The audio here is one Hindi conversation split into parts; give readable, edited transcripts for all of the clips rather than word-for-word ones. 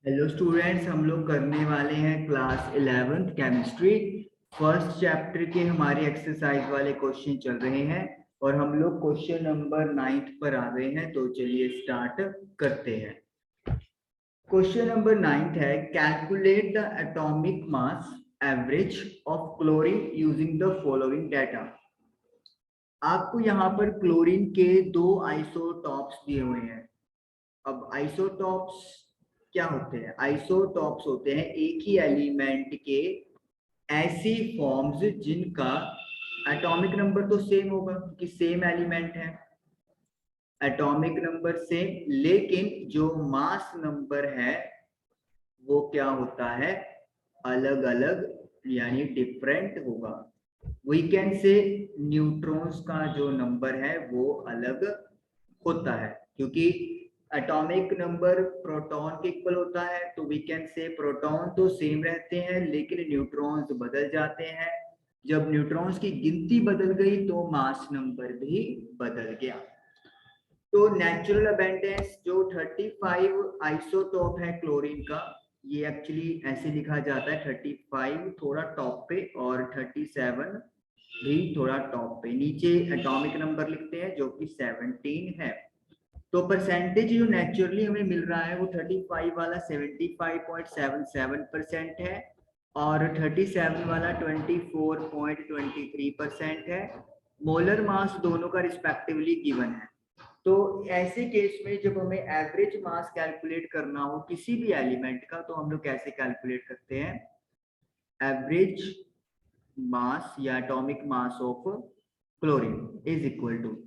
हेलो स्टूडेंट्स, हम लोग करने वाले हैं class 11th chemistry. First chapter के हमारे एक्सरसाइज वाले क्वेश्चन चल रहे हैं और हम लोग क्वेश्चन नंबर 9 पर आ गए हैं। तो चलिए स्टार्ट करते हैं। क्वेश्चन नंबर 9 है, calculate the atomic mass average of chlorine using the following data. आपको यहाँ पर क्लोरीन के दो आइसोटॉप्स दिए हुए हैं। अब आइसोटॉप्स क्या होते हैं? आइसोटॉप्स होते हैं एक ही एलिमेंट के ऐसी फॉर्म्स जिनका एटॉमिक नंबर तो सेम होगा क्योंकि सेम एलिमेंट है, एटॉमिक नंबर सेम, लेकिन जो मास नंबर है वो क्या होता है? अलग अलग, यानी डिफरेंट होगा। वी कैन से न्यूट्रॉन्स का जो नंबर है वो अलग होता है क्योंकि एटॉमिक नंबर प्रोटॉन के इक्वल होता है। तो वी कैन से प्रोटॉन तो सेम रहते हैं लेकिन न्यूट्रॉन्स बदल जाते हैं। जब न्यूट्रॉन्स की गिनती बदल गई तो मास नंबर भी बदल गया। तो नेचुरल अबेंडेंस जो 35 आइसोटोप है क्लोरीन का, ये एक्चुअली ऐसे लिखा जाता है 35 थोड़ा टॉप पे और 37 भी थोड़ा टॉप पे, नीचे एटॉमिक नंबर लिखते हैं जो कि 17 है। तो परसेंटेज जो नेचुरली हमें मिल रहा है वो 35 वाला 75.77% है और 37 वाला 24.23% है। मोलर मास दोनों का रिस्पेक्टिवली गिवन है। तो ऐसे केस में जब हमें एवरेज मास कैलकुलेट करना हो किसी भी एलिमेंट का तो हम लोग कैसे कैलकुलेट करते हैं? एवरेज मास या atomic mass of chlorine is equal to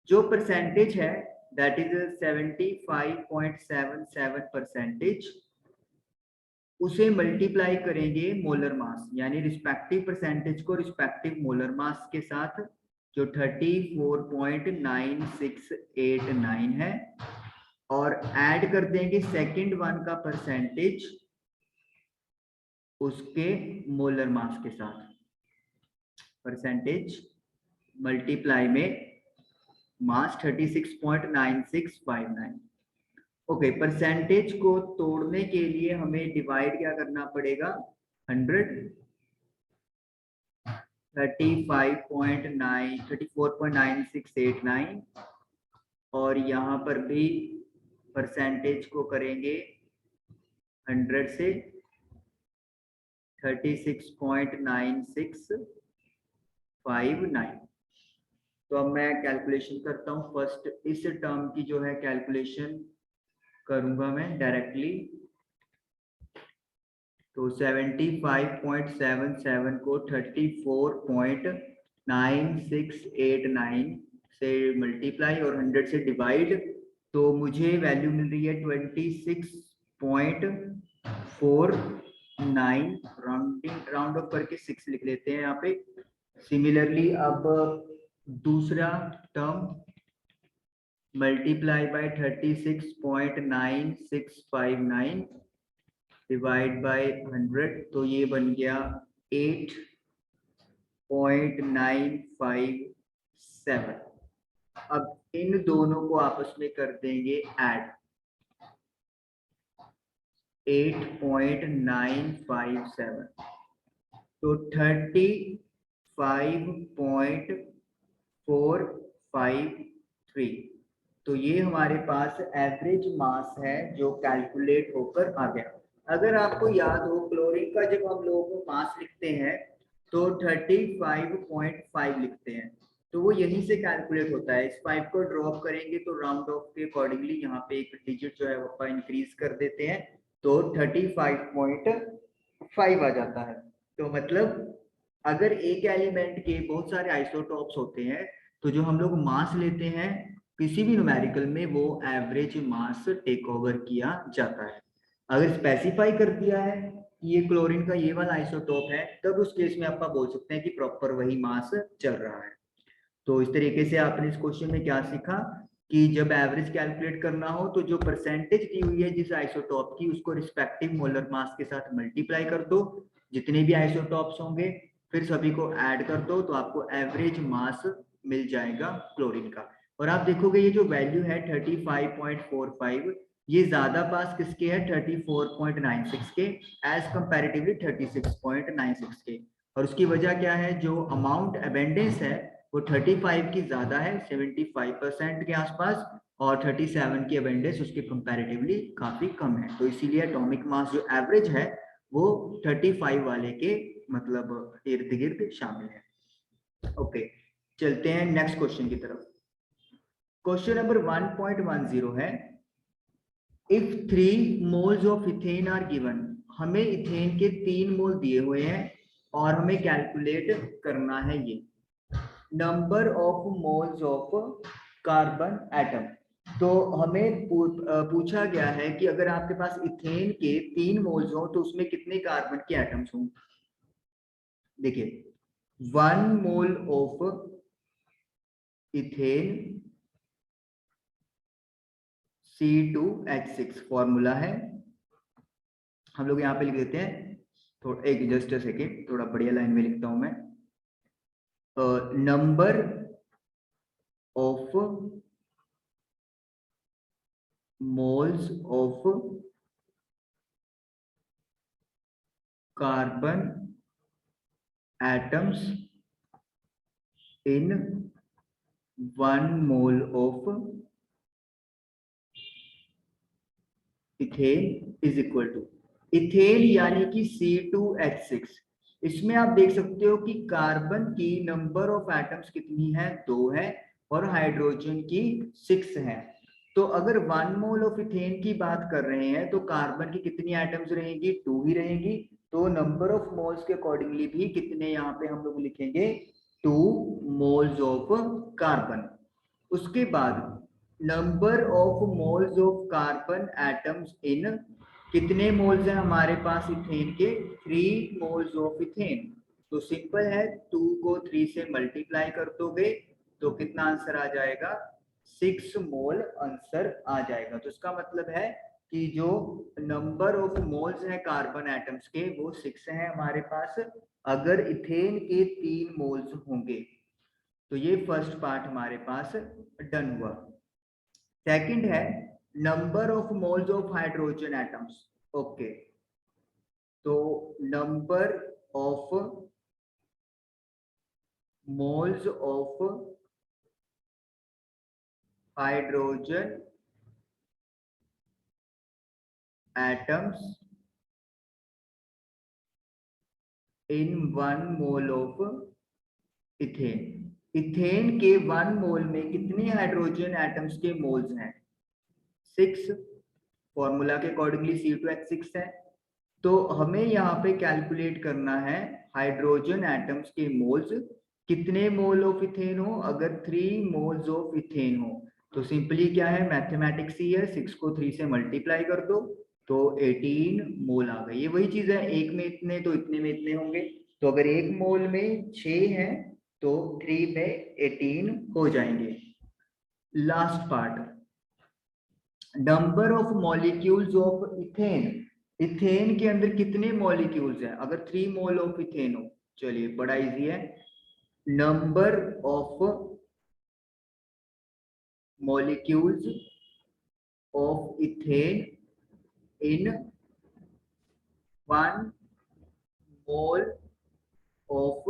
जो परसेंटेज है दैट इज 75.77 परसेंटेज, उसे मल्टीप्लाई करेंगे मोलर मास, यानी रिस्पेक्टिव परसेंटेज को रिस्पेक्टिव मोलर मास के साथ जो 34.9689 है, और ऐड कर देंगे सेकंड वन का परसेंटेज उसके मोलर मास के साथ। परसेंटेज मल्टीप्लाई में मास 36.9659। ओके, परसेंटेज को तोड़ने के लिए हमें डिवाइड क्या करना पड़ेगा? 100, 34.9689 और यहाँ पर भी परसेंटेज को करेंगे 100 से 36.9659। तो अब मैं कैलकुलेशन करता हूँ। फर्स्ट इस टर्म की जो है कैलकुलेशन करूंगा मैं डायरेक्टली। तो 75.77 को 34.9689 से मल्टीप्लाई और 100 से डिवाइड, तो मुझे वैल्यू मिल रही है 26.49। राउंड ऑफ करके 6 लिख लेते हैं यहाँ पे। सिमिलरली अब दूसरा term multiply by 36.9659 divide by 100, तो ये बन गया 8.957। अब इन दोनों को आपस में कर देंगे ऐड, 8.957 तो 35.453। तो ये हमारे पास एवरेज मास है जो कैलकुलेट होकर आ गया। अगर आपको याद हो क्लोरीन का जब हम लोग मास लिखते हैं तो 35.5 लिखते हैं, तो वो यहीं से कैलकुलेट होता है। इस 5 को ड्रॉप करेंगे तो राउंड ऑफ के अकॉर्डिंगली यहाँ पे एक डिजिट जो है वो इंक्रीज कर देते हैं, तो 35.5 आ जाता है। तो मतलब अगर एक एलिमेंट के बहुत सारे आइसोटॉप्स होते हैं तो जो हम लोग मास लेते हैं किसी भी न्यूमेरिकल में वो एवरेज मास टेक ओवर किया जाता है। अगर स्पेसिफाई कर दिया है कि ये क्लोरीन का ये वाला आइसोटॉप है तब उस केस में आप बोल सकते हैं कि प्रॉपर वही मास चल रहा है। तो इस तरीके से आपने इस क्वेश्चन में क्या सीखा कि जब एवरेज कैलकुलेट करना हो तो जो परसेंटेज दी हुई है जिस आइसोटॉप की उसको रिस्पेक्टिव मोलर मास के साथ मल्टीप्लाई कर दो, जितने भी आइसोटॉप्स होंगे फिर सभी को ऐड कर दो तो आपको एवरेज मास मिल जाएगा क्लोरीन का। और आप देखोगे ये जो वैल्यू है 35.45, ये ज्यादा पास किसके है 34.96 के एज कंपैरेटिवली 36.96 के। और उसकी वजह क्या है, जो अमाउंट एबेंडेंस है वो 35 की ज्यादा है 75% के आसपास, और 37 की एबेंडेंस उसके कंपैरेटिवली काफी कम है। तो इसीलिए एटॉमिक मास जो एवरेज है वो 35 वाले के मतलब इर्द गिर्द शामिल है। ओके, चलते हैं नेक्स्ट क्वेश्चन की तरफ। क्वेश्चन नंबर 1.10 है, if 3 moles of ethane are given, हमें इथेन के 3 मोल दिए हुए हैं और हमें कैलकुलेट करना है ये number of moles of carbon atom. तो हमें पूछा गया है कि अगर आपके पास इथेन के 3 मोल्स हो तो उसमें कितने कार्बन के एटम्स हों। देखिए 1 mole of ethane C2H6 formula है, हम लोग यहाँ पे लिख देते हैं। थोड़ा एक जस्ट सेकेंड, थोड़ा बढ़िया लाइन में लिखता हूं मैं। Number of moles of carbon atoms in 1 mole of ethane is equal to, ethane यानी कि C2H6। इसमें आप देख सकते हो कि कार्बन की नंबर ऑफ एटम्स कितनी है, 2 है, और हाइड्रोजन की 6 है। तो अगर 1 मोल ऑफ इथेन की बात कर रहे हैं तो कार्बन की कितनी एटम्स रहेंगी, 2 ही रहेंगी। तो नंबर ऑफ मोल्स के अकॉर्डिंगली भी कितने यहाँ पे हम लोग लिखेंगे, 2 मोल्स ऑफ कार्बन। उसके बाद number of moles of carbon atoms इन, कितने मोल्स हैं हमारे पास इथेन के, 3 मोल्स ऑफ इथेन। तो सिंपल है, 2 को 3 से मल्टीप्लाई कर दोगे तो कितना आंसर आ जाएगा, 6 मोल आंसर आ जाएगा। तो इसका मतलब है कि जो नंबर ऑफ मोल्स हैं कार्बन एटम्स के वो 6 हैं हमारे पास, अगर इथेन के 3 मोल्स होंगे। तो ये फर्स्ट पार्ट हमारे पास डन हुआ। सेकंड है number of moles of hydrogen atoms. Okay, तो number of moles of hydrogen atoms in 1 mole of ethane. Ethane के 1 मोल में कितने हाइड्रोजन एटम्स के मोल्स हैं, 6। फॉर्मूला के अकॉर्डिंगली C2H6 है। तो हमें यहाँ पे कैलकुलेट करना है हाइड्रोजन एटम्स के मोल्स, कितने मोल ऑफ इथेन हो, अगर 3 मोल्स ऑफ इथेन हो तो सिंपली क्या है, मैथमेटिक्स ही है, 6 को 3 से मल्टीप्लाई कर दो तो 18 मोल आ गए। ये वही चीज है, एक में इतने तो इतने में इतने होंगे। तो अगर एक मोल में 6 है तो 3 में 18 हो जाएंगे। Last part, number of molecules of ethane. Ethane के अंदर कितने मॉलिक्यूल्स हैं, अगर 3 मोल ऑफ इथेन हो, चलिए बड़ा इजी है, number of molecules of ethane in 1 mole of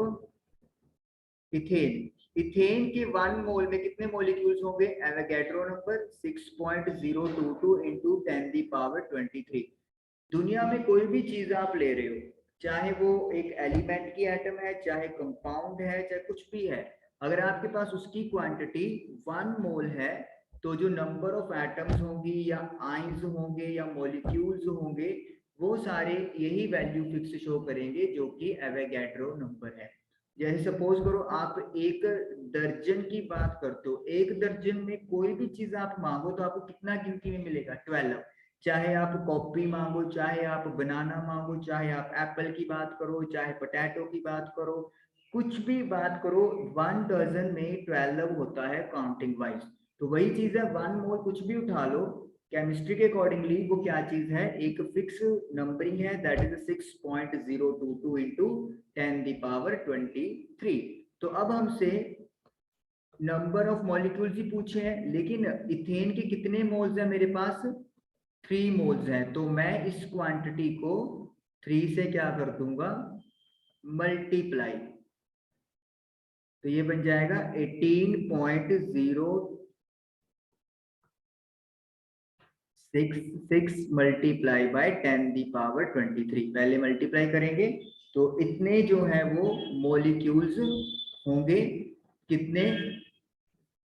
ethane. Ethane के 1 मोल में कितने मॉलिक्यूल्स होंगे, एवोगैड्रो नंबर 6.022 इंटू 10⁻23। दुनिया में कोई भी चीज आप ले रहे हो, चाहे वो एक एलिमेंट की एटम है, चाहे कंपाउंड है, चाहे कुछ भी है, अगर आपके पास उसकी क्वांटिटी 1 मोल है तो जो नंबर ऑफ एटम्स होंगी या आइंस होंगे या मॉलिक्यूल्स होंगे वो सारे यही वैल्यू फिक्स शो करेंगे जो कि एवोगैड्रो नंबर है। जैसे सपोज करो आप एक दर्जन की बात करते हो, एक दर्जन में कोई भी चीज आप मांगो तो आपको कितना गिनती में मिलेगा, 12। चाहे आप कॉफी मांगो, चाहे आप बनाना मांगो, चाहे आप एप्पल की बात करो, चाहे पोटैटो की बात करो, कुछ भी बात करो, 1 डजन में 12 होता है काउंटिंग वाइज। तो वही चीज है, 1 मोल कुछ भी उठा लो, केमिस्ट्री के अकॉर्डिंगली वो क्या चीज है, एक फिक्स नंबरिंग है, दैट इज 6.022 इंटू 10⁻23। तो अब हमसे नंबर ऑफ मॉलिक्यूल्स ही पूछे हैं, लेकिन इथेन के कितने मोल्स हैं मेरे पास, 3 मोल्स हैं, तो मैं इस क्वांटिटी को 3 से क्या कर दूंगा, मल्टीप्लाई। तो ये बन जाएगा 18.066 मल्टीप्लाई बाय 10⁻23। पहले मल्टीप्लाई करेंगे तो इतने जो है वो मोलिक्यूल्स होंगे, कितने,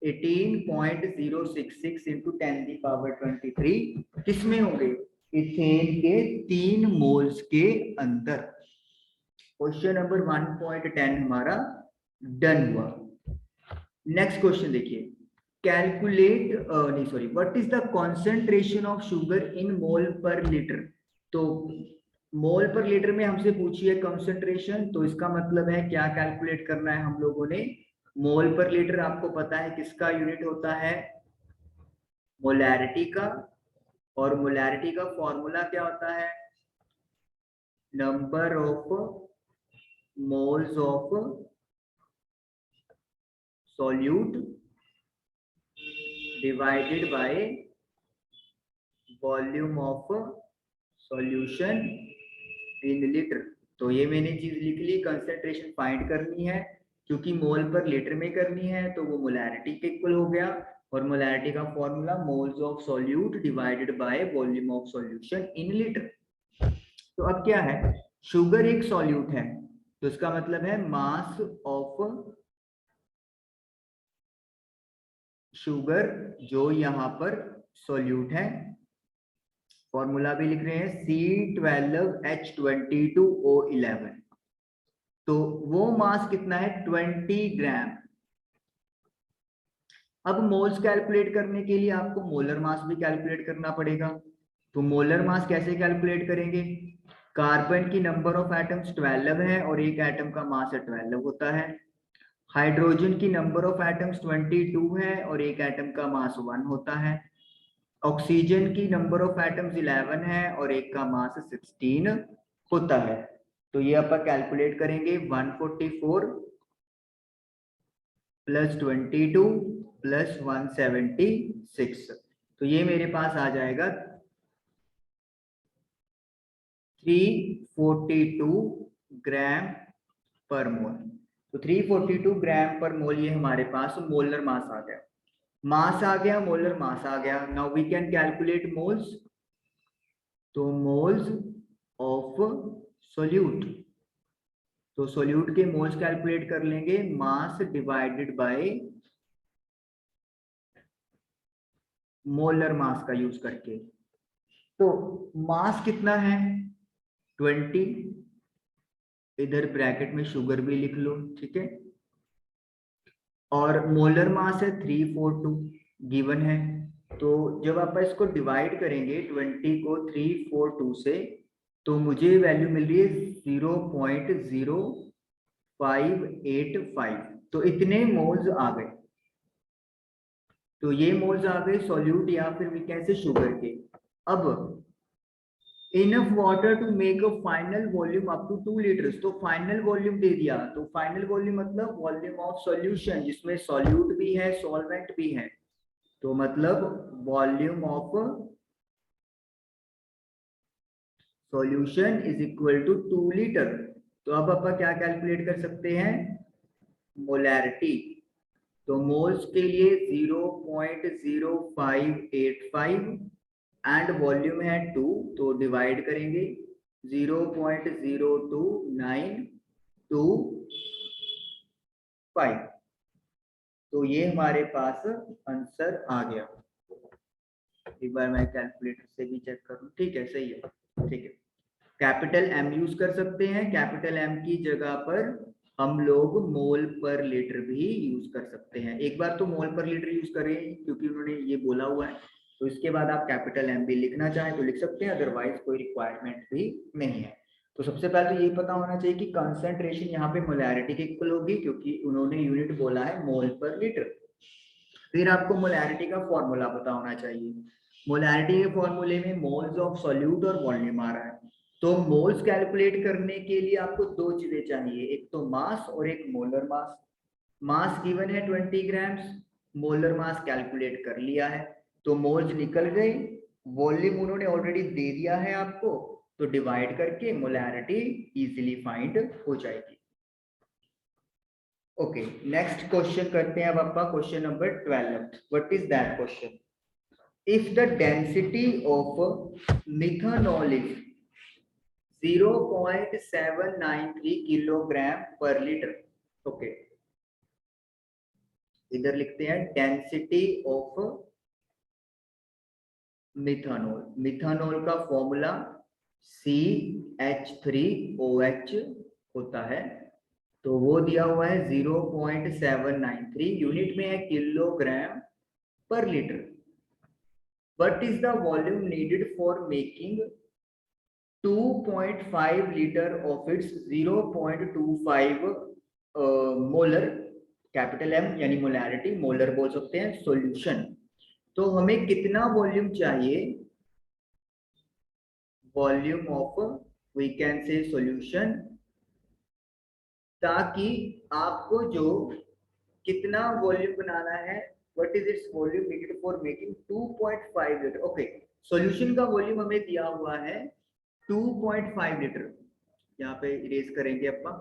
18.066 इंटू 10⁻23 किसमें होंगे, इथेन के 3 मोल्स के अंदर। क्वेश्चन नंबर 1.10 हमारा डन हुआ। नेक्स्ट क्वेश्चन देखिए, कैलकुलेट नहीं sorry, what is the concentration of sugar in mole per litre. तो मोल पर लीटर में हमसे पूछी है कंसंट्रेशन, तो इसका मतलब है क्या कैलकुलेट करना है हम लोगों ने, मोल पर लीटर आपको पता है किसका यूनिट होता है, मोलैरिटी का, और मोलैरिटी का फॉर्मूला क्या होता है, number of moles of solute divided by volume of solution in litre. तो ये मैंने चीज लिख ली, कंसंट्रेशन फाइंड करनी है, क्योंकि मोल पर लीटर में करनी है तो वो मोलैरिटी के इक्वल हो गया, और मोलैरिटी का formula moles of solute divided by volume of solution in litre. तो अब क्या है, शुगर एक सॉल्यूट है, तो इसका मतलब है मास ऑफ शुगर जो यहाँ पर सॉल्यूट है, फॉर्मूला भी लिख रहे हैं C12H22O11, तो वो मास कितना है 20 ग्राम। अब मोल्स कैलकुलेट करने के लिए आपको मोलर मास भी कैलकुलेट करना पड़ेगा। तो मोलर मास कैसे कैलकुलेट करेंगे, कार्बन की नंबर ऑफ एटम्स 12 है और एक एटम का मास 12 होता है, हाइड्रोजन की नंबर ऑफ एटम्स 22 है और एक एटम का मास 1 होता है, ऑक्सीजन की नंबर ऑफ एटम्स 11 है और एक का मास 16 होता है। तो ये अपन कैलकुलेट करेंगे, 144 प्लस 22 प्लस 176, तो ये मेरे पास आ जाएगा 342 ग्राम पर मोल। तो 342 ग्राम पर मोल ये हमारे पास मोलर मास आ गया, मास आ गया, मोलर मास आ गया। Now we can calculate moles. तो मोल्स ऑफ सोल्यूट, तो सोल्यूट के मोल्स कैलकुलेट कर लेंगे, mass divided by molar mass का यूज करके। तो मास कितना है 20, इधर ब्रैकेट में शुगर भी लिख लो, ठीक है, और मोलर मास है 342 गिवन है। तो जब आप इसको डिवाइड करेंगे 20 को 342 से, तो मुझे वैल्यू मिल रही है 0.0585, तो इतने मोल्स आ गए। तो ये मोल्स आ गए सॉल्यूट या फिर वी कैन से शुगर के। अब enough water to make a final volume up to 2 litres, तो फाइनल वॉल्यूम दे दिया, तो फाइनल वॉल्यूम मतलब वॉल्यूम ऑफ सॉल्यूशन जिसमें सॉल्यूट भी है सॉल्वेंट भी है, तो मतलब volume of solution is equal to 2 litre. तो अब अपन क्या कैलकुलेट कर सकते हैं, मोलैरिटी। तो मोल्स के लिए 0.0585 एंड वॉल्यूम है 2, तो डिवाइड करेंगे 0.02925, तो ये हमारे पास आंसर आ गया। एक बार मैं कैलकुलेटर से भी चेक करूं, ठीक है सही है, ठीक है। कैपिटल एम यूज कर सकते हैं, कैपिटल एम की जगह पर हम लोग मोल पर लीटर भी यूज कर सकते हैं। एक बार तो मोल पर लीटर यूज करें क्योंकि उन्होंने ये बोला हुआ है, तो इसके बाद आप कैपिटल एम भी लिखना चाहें तो लिख सकते हैं, अदरवाइज कोई रिक्वायरमेंट भी नहीं है। तो सबसे पहले तो ये पता होना चाहिए कि कंसंट्रेशन यहाँ पे मोलैरिटी के इक्वल होगी, क्योंकि उन्होंने यूनिट बोला है मोल पर लीटर। फिर आपको मोलैरिटी का फॉर्मूला पता होना चाहिए, मोलैरिटी के फॉर्मूले में मोल्स ऑफ सॉल्यूट और वॉल्यूम आ रहा है। तो मोल्स कैलकुलेट करने के लिए आपको दो चीजें चाहिए, एक तो मास और एक मोलर मास। मास गिवन है 20 ग्राम्स, मोलर मास कैलकुलेट कर लिया है, तो मोल्स निकल गए वॉल्यूम उन्होंने ऑलरेडी दे दिया है आपको, तो डिवाइड करके मोलैरिटी इजीली फाइंड हो जाएगी। ओके, नेक्स्ट क्वेश्चन करते हैं अब आपका question number 12। What is that question? If the density of methanol is 0.793 kilogram पर लीटर। ओके, इधर लिखते हैं डेंसिटी ऑफ मिथानॉल। मिथानॉल का फॉर्मूला CH3OH होता है, तो वो दिया हुआ है 0.793, यूनिट में है किलोग्राम पर litre. What is the volume needed for making 2.5 liter of its 0.25 molar, capital M यानी मोलैरिटी, मोलर बोल सकते हैं, सॉल्यूशन। तो हमें कितना वॉल्यूम चाहिए? Volume of, we can say solution, ताकि आपको जो कितना वॉल्यूम बनाना है, what is its volume needed for making 2.5 litre. Okay, solution का वॉल्यूम हमें दिया हुआ है 2.5 लीटर। यहाँ पे इरेज करेंगे अपना,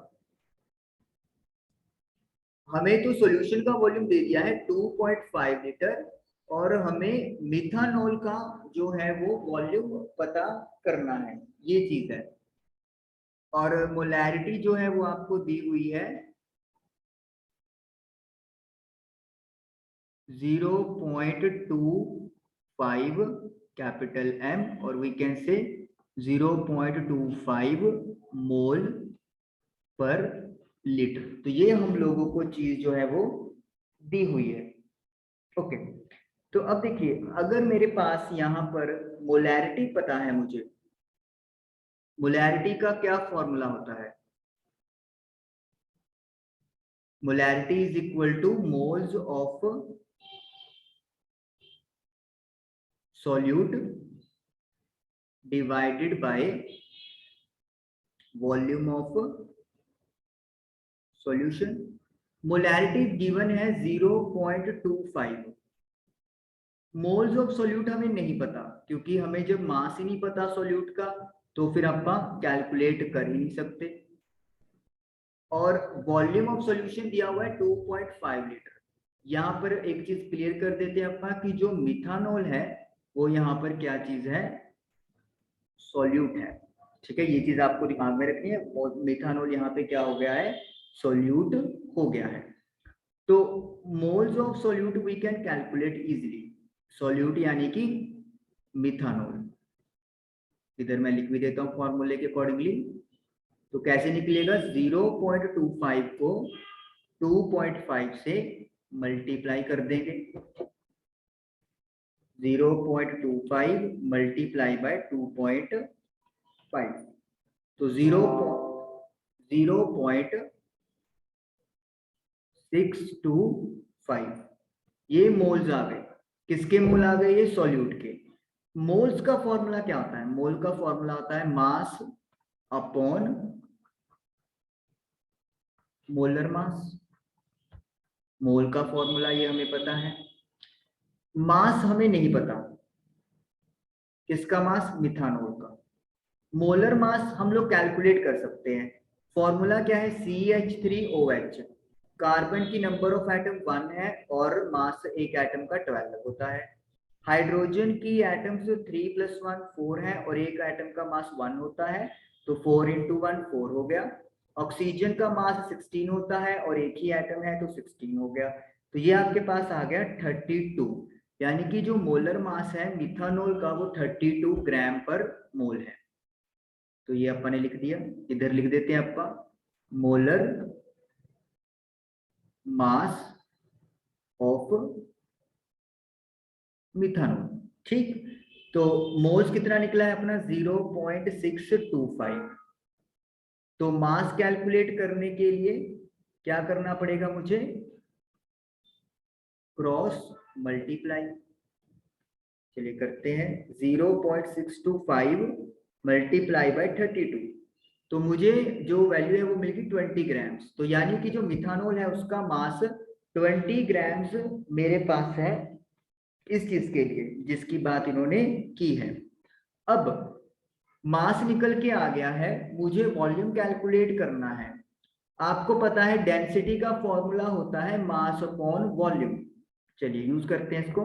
हमें तो सॉल्यूशन का वॉल्यूम दे दिया है 2.5 लीटर, और हमें मिथानॉल का जो है वो वॉल्यूम पता करना है, ये चीज है। और मोलैरिटी जो है वो आपको दी हुई है 0.25 कैपिटल M, और वी कैन से 0.25 मोल पर लीटर। तो ये हम लोगों को चीज जो है वो दी हुई है। ओके, तो अब देखिए, अगर मेरे पास यहाँ पर मोलैरिटी पता है मुझे, मोलैरिटी का क्या फॉर्मूला होता है? Molarity is equal two moles of solute divided by volume of solution। Molarity given है 0.25। मोल्स ऑफ सोल्यूट हमें नहीं पता, क्योंकि हमें जब मास ही नहीं पता सोल्यूट का, तो फिर आप कैलकुलेट कर ही नहीं सकते। और वॉल्यूम ऑफ सॉल्यूशन दिया हुआ है 2.5 लीटर। यहाँ पर एक चीज क्लियर कर देते हैं अपना कि जो मिथानॉल है वो यहाँ पर क्या चीज है? सॉल्यूट है। ठीक है, ये चीज आपको दिमाग में रखनी है। मिथानॉल यहाँ पे क्या हो गया है? सॉल्यूट हो गया है। तो moles of solute we can calculate easily. Solute यानी कि मिथानॉल, इधर मैं लिख भी देता हूँ फॉर्मूले के अकॉर्डिंगली। तो कैसे निकलेगा? 0.25 को 2.5 से मल्टीप्लाई कर देंगे। 0.25 मल्टीप्लाई बाय 2.5, तो 0.625 ये मोल्स आ गए। किसके मोल आ गए? ये सॉल्यूट के। मोल्स का फॉर्मूला क्या होता है? मोल का फॉर्मूला होता है मास अपॉन मोलर मास। मोल का फॉर्मूला ये हमें पता है। मास हमें नहीं पता, किसका मास? मिथानॉल का। मोलर मास हम लोग कैलकुलेट कर सकते हैं। फॉर्मूला क्या है? CH3OH। कार्बन की नंबर ऑफ एटम 1 है और मास एक एटम का 12 होता है। हाइड्रोजन की एटम्स 3 + 1 4 है और एक एटम का मास 1 होता है, तो 4 × 1 4 हो गया। ऑक्सीजन का मास 16 होता है और एक ही एटम है, तो 16 हो गया। तो ये आपके पास आ गया 32, यानी कि जो मोलर मास है मिथानॉल का वो 32 ग्राम पर मोल है। तो ये अपन ने लिख दिया, इधर लिख देते हैं अपा मोलर मास ऑफ मिथानॉल। ठीक, तो मोल्स कितना निकला है अपना? 0.625। तो मास कैलकुलेट करने के लिए क्या करना पड़ेगा मुझे? Cross multiply. चलिए करते हैं, 0.625 मल्टीप्लाई बाय 32, तो मुझे जो वैल्यू है वो मिलेगी 20 ग्राम्स। तो यानी कि जो मिथानॉल है उसका मास 20 ग्राम्स मेरे पास है। इस चीज के लिए जिसकी बात इन्होंने की है। अब मास निकल के आ गया है, मुझे वॉल्यूम कैलकुलेट करना है। आपको पता है डेंसिटी का फॉर्मूला होता है मास अपॉन वॉल्यूम। चलिए यूज करते हैं इसको।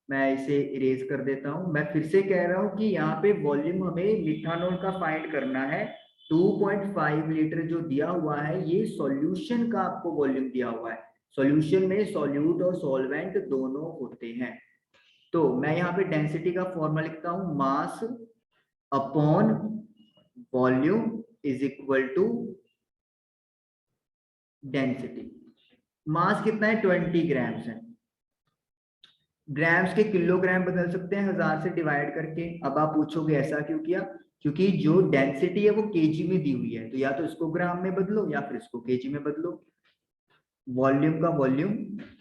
मैं इसे इरेज कर देता हूं। मैं फिर से कह रहा हूं कि यहाँ पे वॉल्यूम हमें मिथानॉल का फाइंड करना है। 2.5 लीटर जो दिया हुआ है ये सॉल्यूशन का आपको वॉल्यूम दिया हुआ है। सॉल्यूशन में सॉल्यूट और सॉल्वेंट दोनों होते हैं। तो मैं यहाँ पे डेंसिटी का फॉर्मूला लिखता हूं, mass upon volume is equal to density. Mass कितना है? 20 ग्राम्स है। ग्राम्स के किलोग्राम बदल सकते हैं 1000 से डिवाइड करके। अब आप पूछोगे ऐसा क्यों किया? क्योंकि जो डेंसिटी है वो केजी में दी हुई है, तो या तो इसको ग्राम में बदलो या फिर इसको केजी में बदलो। वॉल्यूम का वॉल्यूम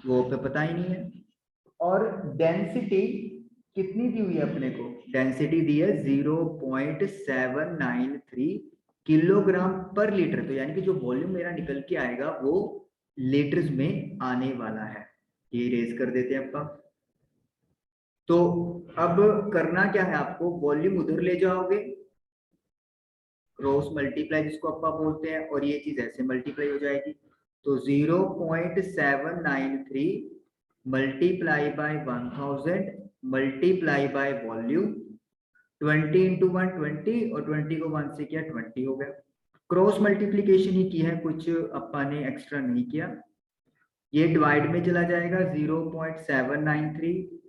वो पे पता ही नहीं है। और डेंसिटी कितनी दी हुई है अपने को? डेंसिटी दी है 0.793 किलोग्राम पर लीटर। तो यानी कि जो वॉल्यूम मेरा निकल के आएगा वो लीटर्स में आने वाला है। ये रेज कर देते हैं आपका। तो अब करना क्या है आपको? वॉल्यूम उधर ले जाओगे, क्रॉस मल्टीप्लाई जिसको आप बोलते हैं, और ये चीज ऐसे मल्टीप्लाई हो जाएगी। तो 0.793 multiply by 1000 multiply by volume. 20 into 120 और 20 को 1 से किया 20 हो गया। क्रॉस मल्टीप्लीकेशन ही की है, कुछ अपा ने एक्स्ट्रा नहीं किया। ये डिवाइड में चला जाएगा 0.793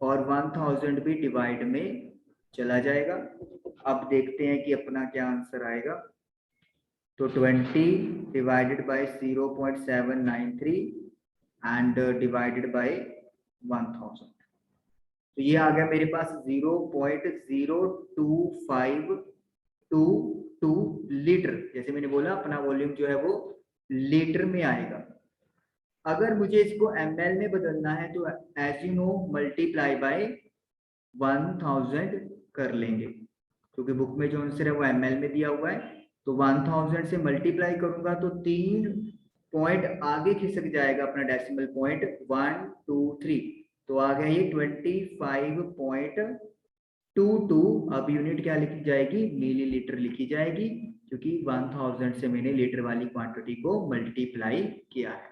और 1000 भी डिवाइड में चला जाएगा। अब देखते हैं कि अपना क्या आंसर आएगा। तो 20 divided by 0.793 and divided by 1000, तो ये आ गया मेरे पास 0.02522 लीटर। जैसे मैंने बोला अपना वॉल्यूम जो है वो लीटर में आएगा। अगर मुझे इसको ml में बदलना है तो as you know multiply by 1000 कर लेंगे, क्योंकि बुक में जो आंसर है वो ml में दिया हुआ है। तो 1000 से मल्टीप्लाई करूंगा तो 3 पॉइंट आगे खिसक जाएगा अपना डेसिमल पॉइंट 1 2 3, तो आ गया ये 25.22। अब यूनिट क्या लिखी जाएगी? मिलीलीटर लिखी जाएगी, क्योंकि 1000 से मैंने लीटर वाली क्वांटिटी को मल्टीप्लाई किया है।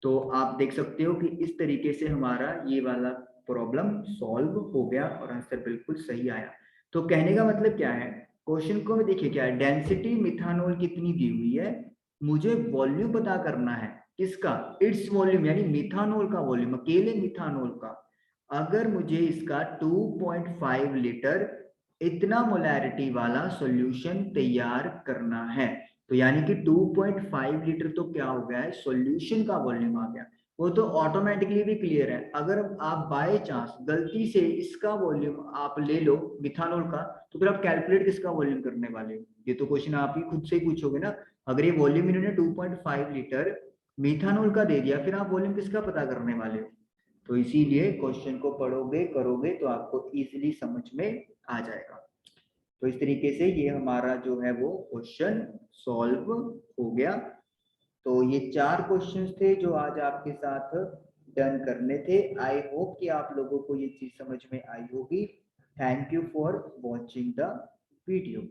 तो आप देख सकते हो कि इस तरीके से हमारा ये वाला प्रॉब्लम सॉल्व हो गया और आंसर बिल्कुल सही आया। तो कहने का मतलब क्या है? क्वेश्चन को देखिए क्या है, डेंसिटी मिथानॉल कितनी दी हुई है, मुझे वॉल्यूम पता करना है। किसका? इट्स वॉल्यूम, यानी मिथानॉल का वॉल्यूम, अकेले मिथानॉल का। अगर मुझे इसका 2.5 लीटर इतना मोलैरिटी वाला सॉल्यूशन तैयार करना है, तो यानी कि 2.5 लीटर तो क्या हो गया है? सॉल्यूशन का वॉल्यूम आ गया। वो तो ऑटोमेटिकली भी क्लियर है। अगर आप बाय चांस गलती से इसका वॉल्यूम आप ले लो मिथानॉल का, तो फिर आप कैलकुलेट किसका वॉल्यूम करने वाले हो? ये तो क्वेश्चन आप ही खुद से ही पूछोगे ना। अगर ये वॉल्यूम इन्होंने 2.5 लीटर मिथानॉल का दे दिया, फिर आप वॉल्यूम किसका पता करने वाले हो? तो इसीलिए क्वेश्चन को पढ़ोगे करोगे तो आपको इजीली समझ में आ जाएगा। तो इस तरीके से ये हमारा जो है वो क्वेश्चन सॉल्व हो गया। तो ये 4 क्वेश्चंस थे जो आज आपके साथ डन करने थे। आई होप कि आप लोगों को ये चीज समझ में आई होगी। Thank you for watching the video.